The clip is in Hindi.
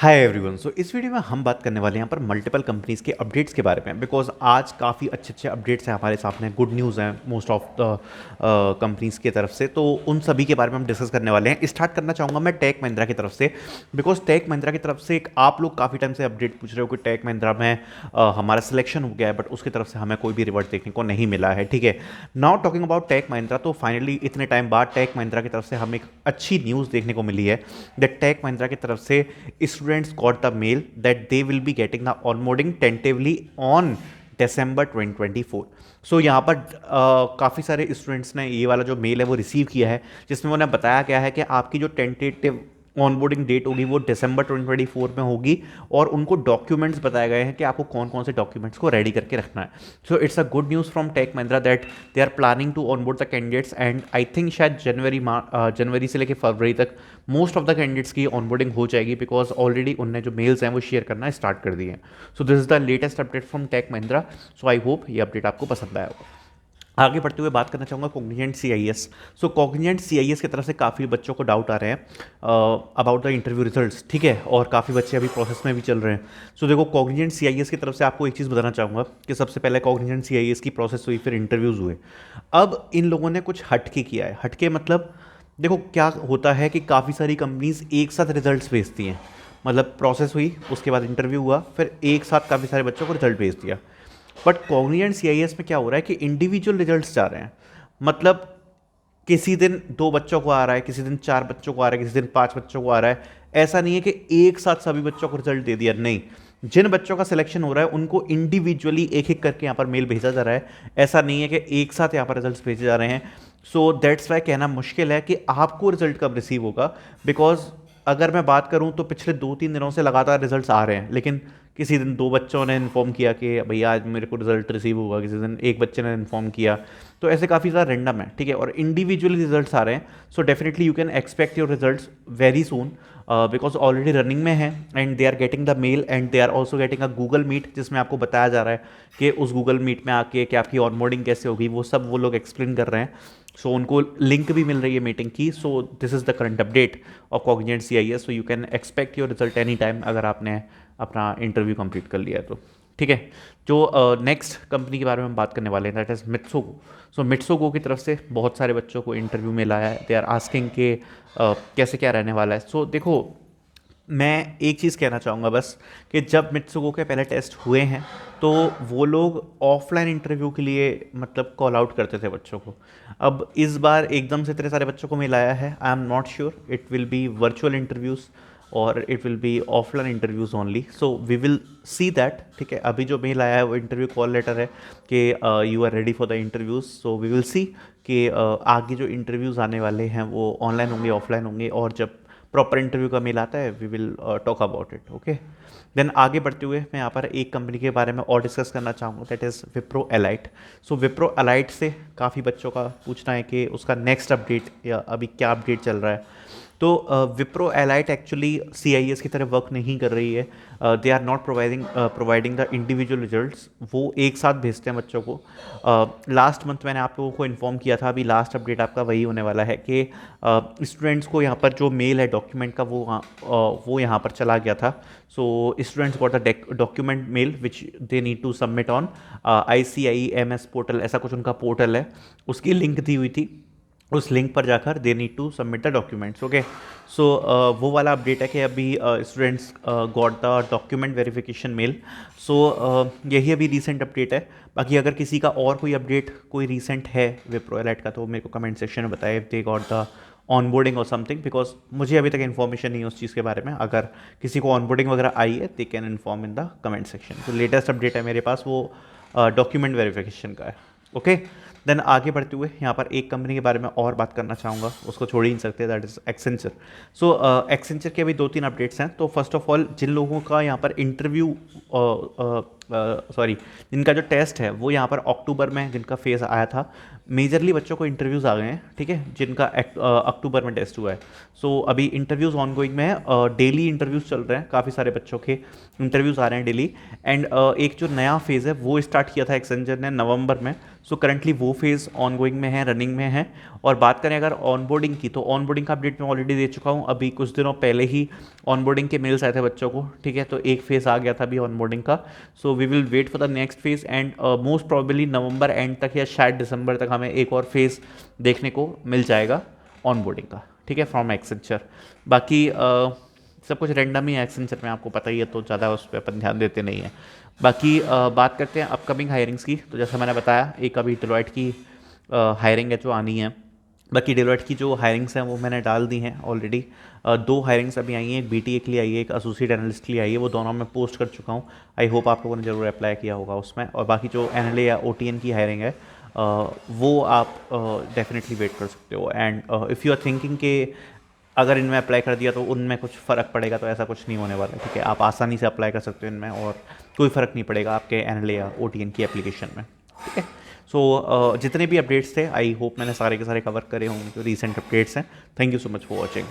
Hi everyone. सो इस वीडियो में हम बात करने वाले हैं यहाँ पर मल्टीपल कंपनीज़ के अपडेट्स के बारे में, बिकॉज आज काफ़ी अच्छे अच्छे अपडेट्स हैं हमारे सामने, गुड न्यूज़ हैं मोस्ट ऑफ द कंपनीज़ की तरफ से। तो उन सभी के बारे में हम डिस्कस करने वाले हैं। स्टार्ट करना चाहूँगा मैं टेक महिंद्रा की तरफ से, बिकॉज टेक महिंद्रा की तरफ से एक आप लोग काफ़ी टाइम से अपडेट पूछ रहे हो कि टेक महिंद्रा में हमारा सिलेक्शन हो गया है, बट उसकी तरफ से हमें कोई भी रिवर्ट देखने को नहीं मिला है। ठीक है, now talking about tech Mahindra, तो फाइनली इतने टाइम बाद टेक महिंद्रा की तरफ से हमें एक अच्छी न्यूज़ देखने को मिली है दैट टेक महिंद्रा की तरफ से students got the mail that they will be getting the onboarding tentatively on December 2024। सो यहाँ पर काफ़ी सारे स्टूडेंट्स ने ये वाला जो मेल है वो रिसीव किया है, जिसमें उन्हें बताया गया है कि आपकी जो टेंटेटिव ऑनबोर्डिंग डेट होगी वो दिसंबर 2024 में होगी, और उनको डॉक्यूमेंट्स बताए गए हैं कि आपको कौन कौन से डॉक्यूमेंट्स को रेडी करके रखना है। So it's a good news from tech Mahindra that they are planning to onboard the candidates, and I think शायद जनवरी से लेकर फरवरी तक मोस्ट ऑफ द कैंडिडेट्स की ऑनबोर्डिंग हो जाएगी, बिकॉज ऑलरेडी उनने जो मेल्स हैं वो शेयर करना स्टार्ट कर दिए हैं। So this is the latest update from tech Mahindra. So I hope ये अपडेट आपको पसंद आया होगा। आगे बढ़ते हुए बात करना चाहूँगा कॉग्निजेंट सीआईएस। सो कॉग्निजेंट सीआईएस की तरफ से काफ़ी बच्चों को डाउट आ रहे हैं अबाउट द इंटरव्यू रिजल्ट्स। ठीक है, और काफ़ी बच्चे अभी प्रोसेस में भी चल रहे हैं। सो देखो, कॉग्निजेंट सीआईएस की तरफ से आपको एक चीज़ बताना चाहूँगा कि सबसे पहले कॉग्निजेंट सीआईएस की प्रोसेस हुई, फिर इंटरव्यूज़ हुए। अब इन लोगों ने कुछ हटके किया है। हटके मतलब देखो क्या होता है कि काफ़ी सारी कंपनीज एक साथ रिजल्ट्स भेजती हैं। मतलब प्रोसेस हुई, उसके बाद इंटरव्यू हुआ, फिर एक साथ काफ़ी सारे बच्चों को रिजल्ट भेज दिया। बट कॉग्निजेंट सीआईएस में क्या हो रहा है कि इंडिविजुअल रिजल्ट्स जा रहे हैं। मतलब किसी दिन 2 बच्चों को आ रहा है, किसी दिन 4 बच्चों को आ रहा है, किसी दिन 5 बच्चों को आ रहा है। ऐसा नहीं है कि एक साथ सभी बच्चों को रिजल्ट दे दिया, नहीं। जिन बच्चों का सिलेक्शन हो रहा है उनको इंडिविजुअली एक एक करके यहाँ पर मेल भेजा जा रहा है। ऐसा नहीं है कि एक साथ यहाँ पर रिजल्ट भेजे जा रहे हैं। सो दैट्स वाई कहना मुश्किल है कि आपको रिजल्ट कब रिसीव होगा, बिकॉज अगर मैं बात करूं तो पिछले 2-3 दिनों से लगातार रिजल्ट्स आ रहे हैं, लेकिन किसी दिन 2 बच्चों ने इन्फॉर्म किया कि भैया आज मेरे को रिजल्ट रिसीव होगा, किसी दिन एक बच्चे ने इन्फॉर्म किया। तो ऐसे काफ़ी ज़्यादा रैंडम है। ठीक है, और इंडिविजुअली रिजल्ट्स आ रहे हैं। So definitely you can expect your results very soon, because already running में है, and they are getting the mail, and they are also getting a Google Meet, जिसमें आपको बताया जा रहा है कि उस गूगल मीट में आके कि आपकी ऑनबोर्डिंग कैसे होगी, वो सब वो लोग एक्सप्लेन कर रहे हैं। सो उनको लिंक भी मिल रही है मीटिंग की। So this is the current update of Cognizant CIS. So you can expect your result any time अगर आपने अपना इंटरव्यू कंप्लीट कर लिया है तो। ठीक है, जो नेक्स्ट कंपनी के बारे में हम बात करने वाले हैं that is Mitsuko. So Mitsuko की तरफ से बहुत सारे बच्चों को इंटरव्यू में लाया है। दे आर आस्किंग के कैसे क्या रहने वाला है। सो देखो, मैं एक चीज़ कहना चाहूँगा बस कि जब मित्सुको के पहले टेस्ट हुए हैं तो वो लोग ऑफलाइन इंटरव्यू के लिए मतलब कॉल आउट करते थे बच्चों को। अब इस बार एकदम से इतने सारे बच्चों को मिलाया है, I am not sure it will be virtual interviews और it will be offline interviews only. So we will see that. ठीक है, अभी जो मेल आया है वो इंटरव्यू कॉल लेटर है कि you are ready for the interviews. So we will see कि आगे जो इंटरव्यूज़ आने वाले हैं वो ऑनलाइन होंगे ऑफलाइन होंगे, और जब प्रॉपर इंटरव्यू का मेल आता है we will talk about it. Okay, then आगे बढ़ते हुए मैं यहाँ पर एक कंपनी के बारे में और डिस्कस करना चाहूँगा that is Wipro elite. So Wipro elite से काफ़ी बच्चों का पूछना है कि उसका नेक्स्ट अपडेट या अभी क्या अपडेट चल रहा है। तो विप्रो एलाइट एक्चुअली सीआईएस की तरह वर्क नहीं कर रही है। They are not providing the individual results. वो एक साथ भेजते हैं बच्चों को। लास्ट मंथ मैंने आप लोगों को इन्फॉर्म किया था, अभी लास्ट अपडेट आपका वही होने वाला है कि स्टूडेंट्स को यहाँ पर जो मेल है डॉक्यूमेंट का वो यहाँ पर चला गया था। So students got the document mail which they need to submit on ICIEMS portal, ऐसा कुछ उनका पोर्टल है, उसकी लिंक दी हुई थी। उस लिंक पर जाकर they need to submit the documents. Okay, so वो वाला अपडेट है कि अभी students got the document verification mail. So यही अभी रीसेंट अपडेट है। बाकी अगर किसी का और कोई अपडेट कोई रीसेंट है विप्रो एलाइट का तो मेरे को कमेंट सेक्शन में बताए, if they got the onboarding और समथिंग, बिकॉज मुझे अभी तक इन्फॉर्मेशन नहीं है उस चीज़ के बारे में। अगर किसी को ऑनबोर्डिंग वगैरह आई है they can inform in the comment section. तो लेटेस्ट अपडेट है मेरे पास वो डॉक्यूमेंट वेरिफिकेशन का है। ओके, देन आगे बढ़ते हुए यहाँ पर एक कंपनी के बारे में और बात करना चाहूँगा, उसको छोड़ ही नहीं सकते, that is Accenture. So Accenture के अभी 2-3 अपडेट्स हैं। तो फर्स्ट ऑफ ऑल जिन लोगों का यहाँ पर इंटरव्यू जिनका जो टेस्ट है वो यहाँ पर अक्टूबर में जिनका फेज़ आया था, मेजरली बच्चों को इंटरव्यूज़ आ गए हैं, ठीक है, जिनका अक्टूबर में टेस्ट हुआ है। सो अभी इंटरव्यूज़ ऑनगोइंग में है, डेली इंटरव्यूज़ चल रहे हैं, काफ़ी सारे बच्चों के इंटरव्यूज़ आ रहे हैं डेली। एंड एक जो नया फेज़ है वो स्टार्ट किया था एक्सेंचर ने नवंबर में। सो करंटली वो फेज़ ऑनगोइंग में है, रनिंग में है। और बात करें अगर ऑनबोर्डिंग की, तो ऑनबोर्डिंग का अपडेट मैं ऑलरेडी दे चुका हूँ। अभी कुछ दिनों पहले ही ऑनबोर्डिंग के मेल्स आए थे बच्चों को, ठीक है, तो एक फेज़ आ गया था अभी ऑनबोर्डिंग का। So we will wait for the next phase and most probably November end तक या शायद दिसंबर तक हमें एक और फेज़ देखने को मिल जाएगा ऑनबोर्डिंग का, ठीक है, फ्रॉम एक्सेंचर। बाकी सब कुछ रैंडम ही है एक्सेंचर में, आपको पता ही है, तो ज़्यादा उस पर अपन ध्यान देते नहीं हैं। बाकी बात करते हैं अपकमिंग हायरिंग्स की। तो जैसा मैंने बताया, एक अभी डेलॉयट की हायरिंग है जो आनी है। बाकी डेलॉयट की जो हायरिंग्स हैं वो मैंने डाल दी हैं ऑलरेडी। दो हायरिंग्स अभी आई हैं, एक बीटीए के लिए आई है, एक एसोसिएट एनालिस्ट के लिए आई है। वो दोनों मैं पोस्ट कर चुका हूँ। आई होप आप लोगों ने जरूर अप्लाई किया होगा उसमें। और बाकी जो एनएलए या ओटीएन की हायरिंग है वो आप डेफिनेटली वेट कर सकते हो। And if you are thinking कि अगर इनमें अप्लाई कर दिया तो उनमें कुछ फ़र्क पड़ेगा, तो ऐसा कुछ नहीं होने वाला है, ठीक है। आप आसानी से अप्लाई कर सकते हो इनमें और कोई फ़र्क नहीं पड़ेगा आपके एनएलए या ओटीएन की एप्लीकेशन में, ठीक है। सो जितने भी अपडेट्स थे, आई होप मैंने सारे के सारे कवर करे होंगे जो रीसेंट अपडेट्स हैं। Thank you so much for watching.